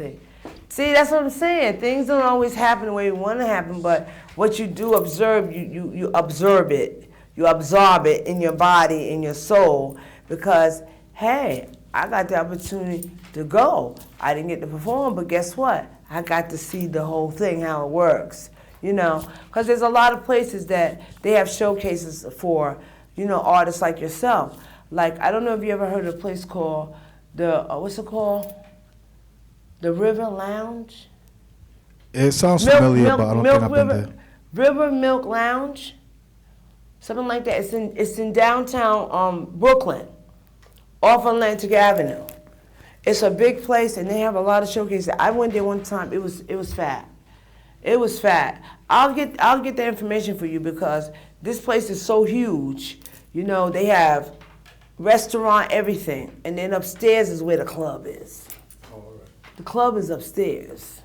See, that's what I'm saying. Things don't always happen the way you want to happen, but what you do observe, you absorb it. You absorb it in your body, in your soul, because, hey, I got the opportunity to go. I didn't get to perform, but guess what? I got to see the whole thing, how it works, you know, because there's a lot of places that they have showcases for, you know, artists like yourself. Like, I don't know if you ever heard of a place called what's it called? The River Lounge? It sounds familiar, but I don't think I've been there. River Milk Lounge? Something like that. It's in downtown Brooklyn, off Atlantic Avenue. It's a big place, and they have a lot of showcases. I went there one time. It was fat. It was fat. I'll get the information for you because this place is so huge. You know, they have restaurant, everything, and then upstairs is where the club is. The club is upstairs.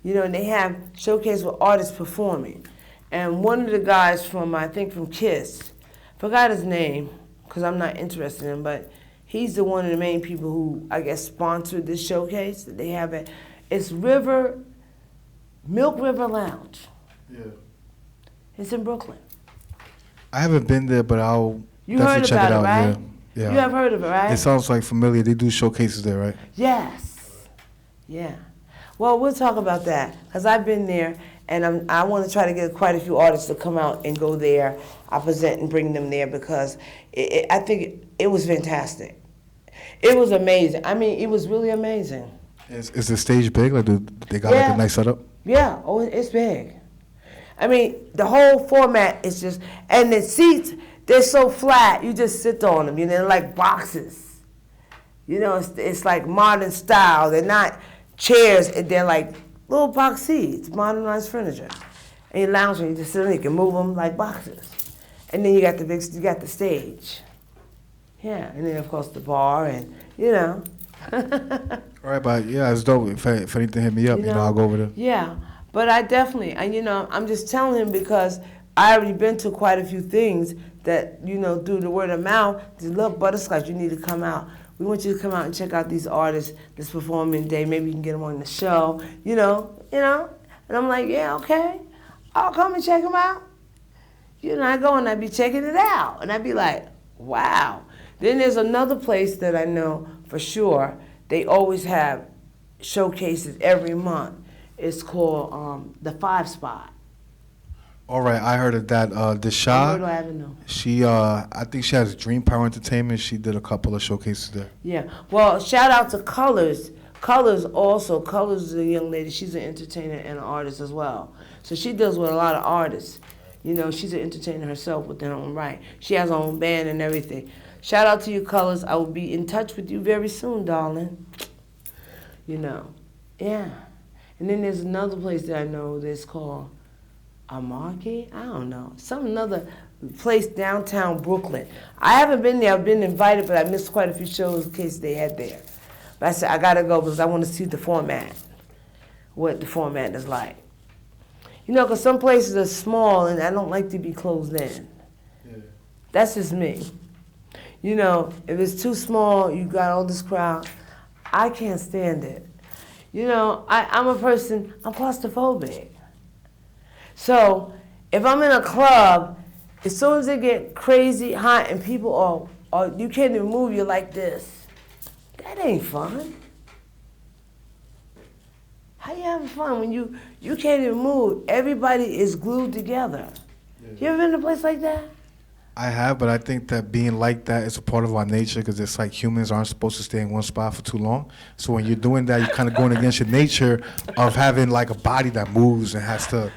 You know, and they have showcase with artists performing. And one of the guys from, I think from KISS, forgot his name, because I'm not interested in him, but he's the one of the main people who, I guess, sponsored this showcase that they have. It's Milk River Lounge. Yeah. It's in Brooklyn. I haven't been there, but I'll definitely check it out. Right? Yeah. You have heard of it, right? It sounds like familiar. They do showcases there, right? Yes. Yeah. Well, we'll talk about that because I've been there, and I want to try to get quite a few artists to come out and go there. I present and bring them there because I think it was fantastic. It was amazing. I mean, it was really amazing. Is the stage big? Like, do they got like a nice setup? Yeah. Oh, it's big. I mean, the whole format is just, and the seats, they're so flat. You just sit on them. You know, they're like boxes. You know, it's like modern style. They're not chairs, and they're like little box seats, modernized furniture. And you lounge and you just sit on it, you can move them like boxes. And then you got the stage. Yeah, and then of course the bar and, you know. All right, but yeah, it's dope. If anything hit me up, you know, I'll go over there. Yeah, but I definitely, and you know, I'm just telling him because I already been to quite a few things that, you know, through the word of mouth, just love Butterscotch, you need to come out. We want you to come out and check out these artists that's performing today. Maybe you can get them on the show, you know. And I'm like, yeah, okay. I'll come and check them out. You know, I go and I be checking it out. And I be like, wow. Then there's another place that I know for sure. They always have showcases every month. It's called the 5 Spot. All right, I heard of that. On Desha, Myrtle Avenue. she, I think she has Dream Power Entertainment. She did a couple of showcases there. Yeah. Well, shout out to Colors. Colors is a young lady. She's an entertainer and an artist as well. So she deals with a lot of artists. You know, she's an entertainer herself within her own right. She has her own band and everything. Shout out to you, Colors. I will be in touch with you very soon, darling. You know. Yeah. And then there's another place that I know that's called Market? I don't know. Another place downtown Brooklyn. I haven't been there. I've been invited, but I missed quite a few shows in case they had there. But I said, I got to go because I want to see the format, what the format is like. You know, because some places are small and I don't like to be closed in. Yeah. That's just me. You know, if it's too small, you got all this crowd, I can't stand it. You know, I'm a person, I'm claustrophobic. So if I'm in a club, as soon as it get crazy hot and people are you can't even move, you're like this. That ain't fun. How you having fun when you can't even move? Everybody is glued together. Yeah. You ever been to a place like that? I have, but I think that being like that is a part of our nature because it's like humans aren't supposed to stay in one spot for too long. So when you're doing that, you're kind of going against your nature of having like a body that moves and has to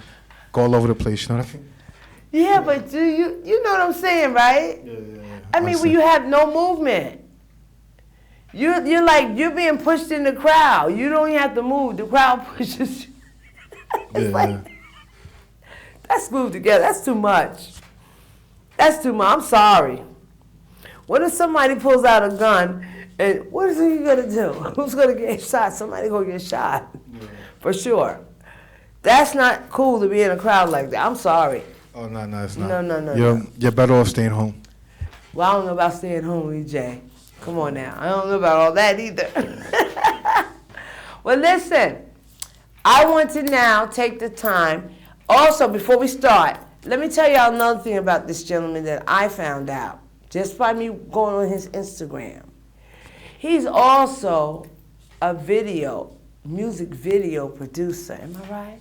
go all over the place. You know what I mean? Yeah, but you know what I'm saying, right? Yeah. I mean, when you have no movement. You're like, you're being pushed in the crowd. You don't even have to move. The crowd pushes you. It's like, that's glued together. That's too much. That's too much. I'm sorry. What if somebody pulls out a gun and what is he going to do? Who's going to get shot? Somebody going to get shot. Yeah. For sure. That's not cool to be in a crowd like that. I'm sorry. Oh, no, it's not. No. You're better off staying home. Well, I don't know about staying home, EJ. Come on now. I don't know about all that either. Well, listen. I want to now take the time. Also, before we start, let me tell y'all another thing about this gentleman that I found out just by me going on his Instagram. He's also a music video producer. Am I right?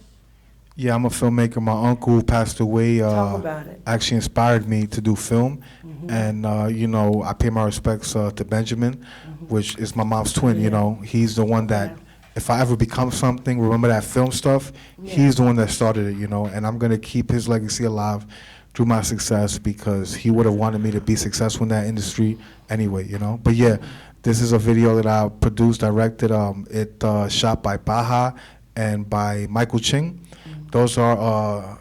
Yeah, I'm a filmmaker. My uncle who passed away Talk about it. Actually inspired me to do film. Mm-hmm. And, you know, I pay my respects to Benjamin, mm-hmm. which is my mom's twin, you know. He's the one that, if I ever become something, remember that film stuff? Yeah. He's the one that started it, you know, and I'm going to keep his legacy alive through my success because he would have wanted me to be successful in that industry anyway, you know. But, yeah, this is a video that I produced, directed. It shot by Baja and by Michael Ching. Those are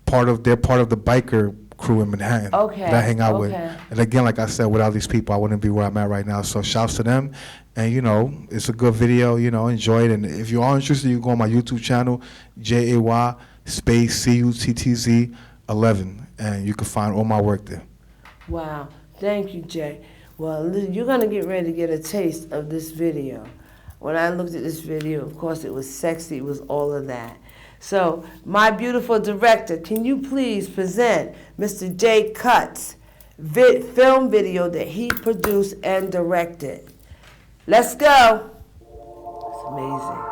part of the biker crew in Manhattan that I hang out with. And again, like I said, without these people, I wouldn't be where I'm at right now. So shouts to them. And, you know, it's a good video, you know, enjoy it. And if you are interested, you can go on my YouTube channel, JAY space CUTTZ 11, and you can find all my work there. Wow. Thank you, Jay. Well, you're going to get ready to get a taste of this video. When I looked at this video, of course, it was sexy. It was all of that. So, my beautiful director, can you please present Mr. Jay Cuttz' film video that he produced and directed? Let's go. It's amazing.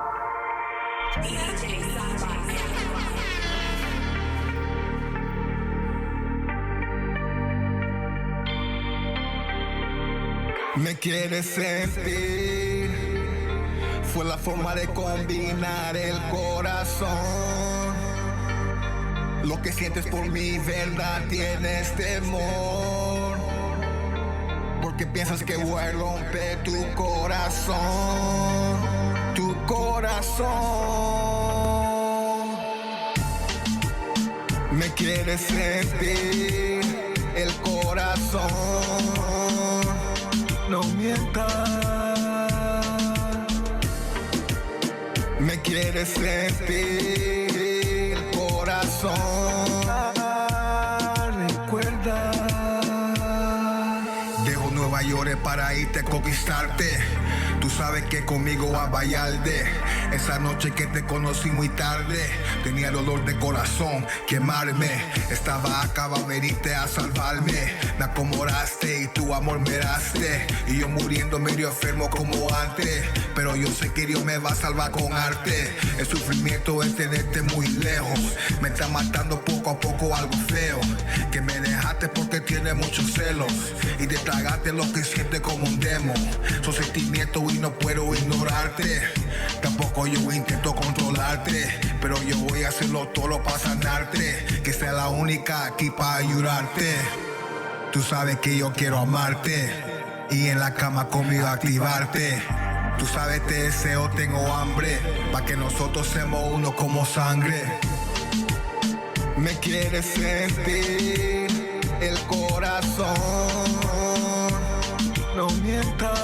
Me quieres sentir, fue la forma de combinar el corazón. Lo que sientes por mi verdad tienes temor, porque piensas que voy a romper tu corazón, tu corazón. Me quieres sentir el corazón, no mientas. Me quieres sentir el corazón, recuerda. Dejo Nueva York para irte a conquistarte. Tú sabes que conmigo vas a bailarde. Esa noche que te conocí muy tarde, tenía dolor de corazón, quemarme. Estaba acá para venirte a salvarme. Me acomodaste y tu amor me daste. Y yo muriendo medio enfermo como antes. Pero yo sé que Dios me va a salvar con arte. El sufrimiento es tenerte muy lejos. Me está matando poco a poco algo feo. Que me dejaste porque tienes muchos celos. Y te tragaste lo que sientes como un demo. Son sentimientos y no puedo ignorarte. Tampoco yo intento controlarte. Pero yo voy a hacerlo todo para sanarte. Que sea la única aquí para ayudarte. Tú sabes que yo quiero amarte. Y en la cama conmigo activarte. Tú sabes te deseo, tengo hambre. Pa' que nosotros seamos uno como sangre. Me quieres sentir el corazón. No mientas.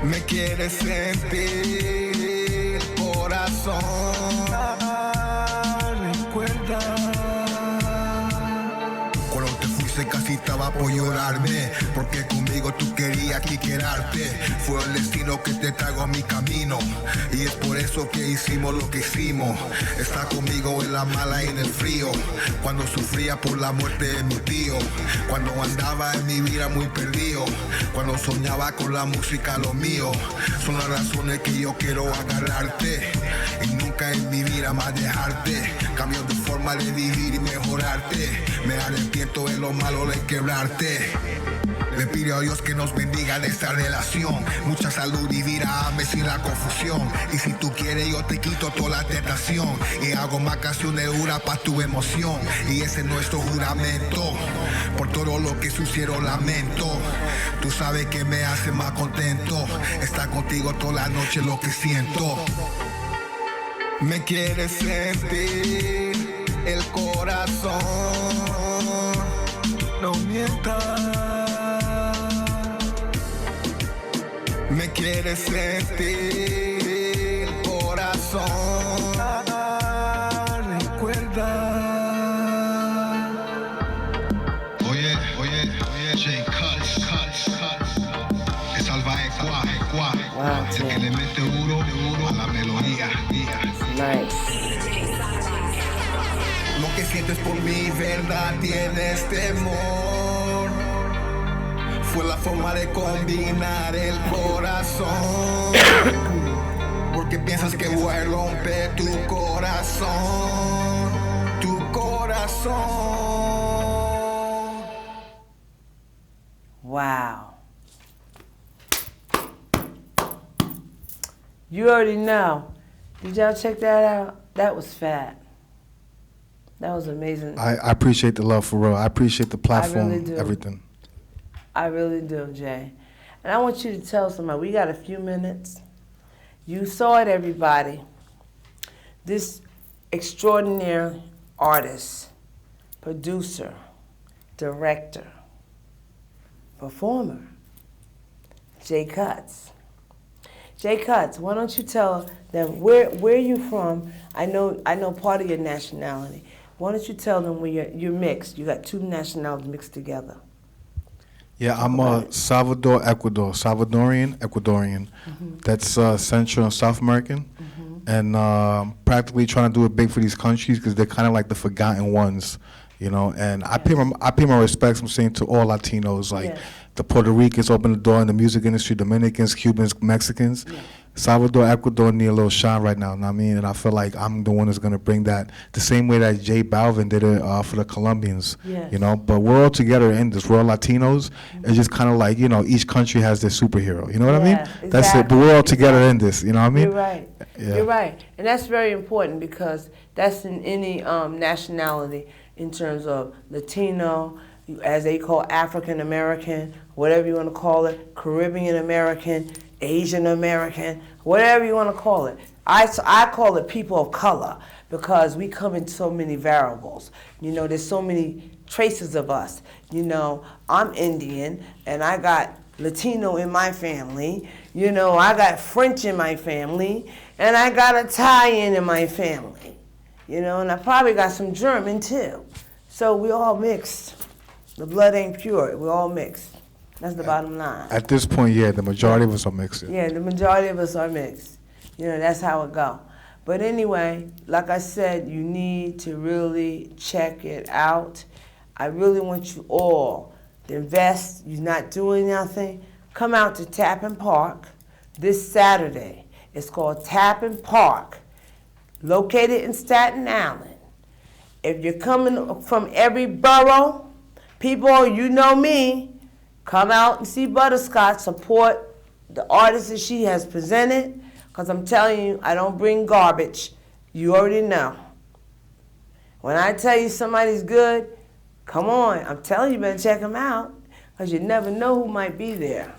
Me quieres sentir el corazón. Recuerda. Cuando te fuiste casi estaba por llorarme. Porque conmigo tú querías aquí quedarte. Fue el destino que te traigo a mi camino. Y es por eso que hicimos lo que hicimos. Está conmigo en la mala y en el frío. Cuando sufría por la muerte de mi tío. Cuando andaba en mi vida muy perdido. Cuando soñaba con la música lo mío. Son las razones que yo quiero agarrarte. Y nunca en mi vida más dejarte. Cambio de forma de vivir y mejorarte. Me arrepiento de lo malo de quebrarte. Le pido a Dios que nos bendiga en esta relación. Mucha salud y vida, ame sin la confusión. Y si tú quieres yo te quito toda la tentación. Y hago más canciones duras pa' tu emoción. Y ese es nuestro juramento. Por todo lo que sucedió lamento. Tú sabes que me hace más contento. Estar contigo toda la noche lo que siento. Me quieres sentir el corazón. No mientas. Me quieres sentir el corazón. Recuerda. Oye, Jay Cuttz. Es salvaje, cuá. El que le mete duro a la melodía. Nice. Lo que sientes por mi verdad tienes temor. Fue la forma de combinar el corazón. Porque piensas que voy a romper tu corazón. Tu corazón. Wow. You already know. Did y'all check that out? That was fat. That was amazing. I appreciate the love for real. I appreciate the platform, really do. everything. I really do, Jay. And I want you to tell somebody, we got a few minutes. You saw it, everybody. This extraordinary artist, producer, director, performer, Jay Cuttz. Jay Cuttz, why don't you tell them where you from? I know part of your nationality. Why don't you tell them where you're mixed? You got two nationalities mixed together. Yeah, I'm Salvadorian, Ecuadorian. Mm-hmm. That's Central and South American. Mm-hmm. And practically trying to do it big for these countries because they're kind of like the forgotten ones, you know. And yes. I pay my respects, I'm saying, to all Latinos, like yes. the Puerto Ricans open the door in the music industry, Dominicans, Cubans, Mexicans. Yes. Salvador, Ecuador need a little shine right now, you know what I mean? And I feel like I'm the one that's going to bring that the same way that J Balvin did it for the Colombians, yes. you know? But we're all together in this. We're all Latinos. Mm-hmm. It's just kind of like, you know, each country has their superhero. You know what I mean? Exactly. That's it. But we're all together in this. You know what I mean? You're right. Yeah. You're right. And that's very important because that's in any nationality in terms of Latino, as they call African American, whatever you want to call it, Caribbean American, Asian American, whatever you want to call it. I call it people of color because we come in so many variables. You know, there's so many traces of us. You know, I'm Indian and I got Latino in my family. You know, I got French in my family and I got Italian in my family. You know, and I probably got some German too. So we all mixed. The blood ain't pure. We're all mixed. That's the bottom line. At this point, yeah, the majority of us are mixed. Yeah, the majority of us are mixed. You know, that's how it go. But anyway, like I said, you need to really check it out. I really want you all to invest. You're not doing nothing. Come out to Tappan Park this Saturday. It's called Tappan Park, located in Staten Island. If you're coming from every borough, people, you know me, come out and see Butterscotch, support the artists that she has presented, because I'm telling you, I don't bring garbage. You already know. When I tell you somebody's good, come on, I'm telling you, you better check them out, because you never know who might be there.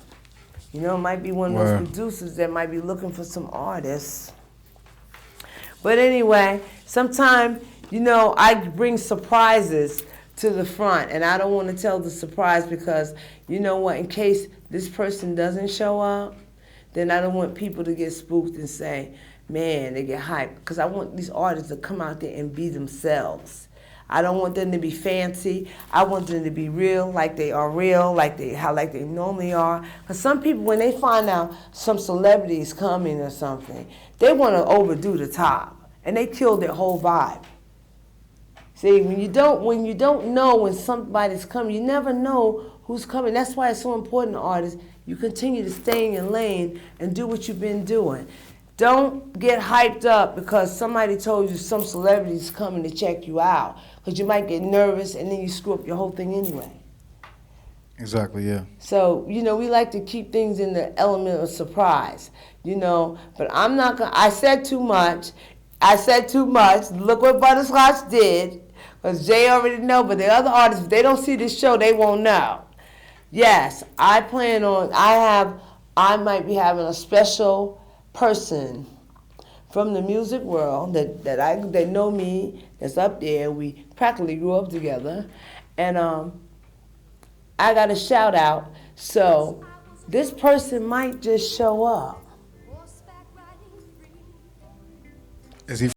You know, it might be one of those producers that might be looking for some artists. But anyway, sometimes, you know, I bring surprises to the front, and I don't want to tell the surprise because, you know what, in case this person doesn't show up, then I don't want people to get spooked and say, man, they get hyped. Because I want these artists to come out there and be themselves. I don't want them to be fancy. I want them to be real, like they are real, like they normally are. Because some people, when they find out some celebrities coming or something, they want to overdo the top, and they kill their whole vibe. See, when you don't know when somebody's coming, you never know who's coming. That's why it's so important, artists, you continue to stay in your lane and do what you've been doing. Don't get hyped up because somebody told you some celebrity's coming to check you out, because you might get nervous and then you screw up your whole thing anyway. Exactly, yeah. So, you know, we like to keep things in the element of surprise, you know, but I'm not going to, I said too much. Look what Butterscotch did, because Jay already know, but the other artists, if they don't see this show, they won't know. Yes, I might be having a special person from the music world that know me, that's up there. We practically grew up together, and I got a shout out. So this person might just show up. Is he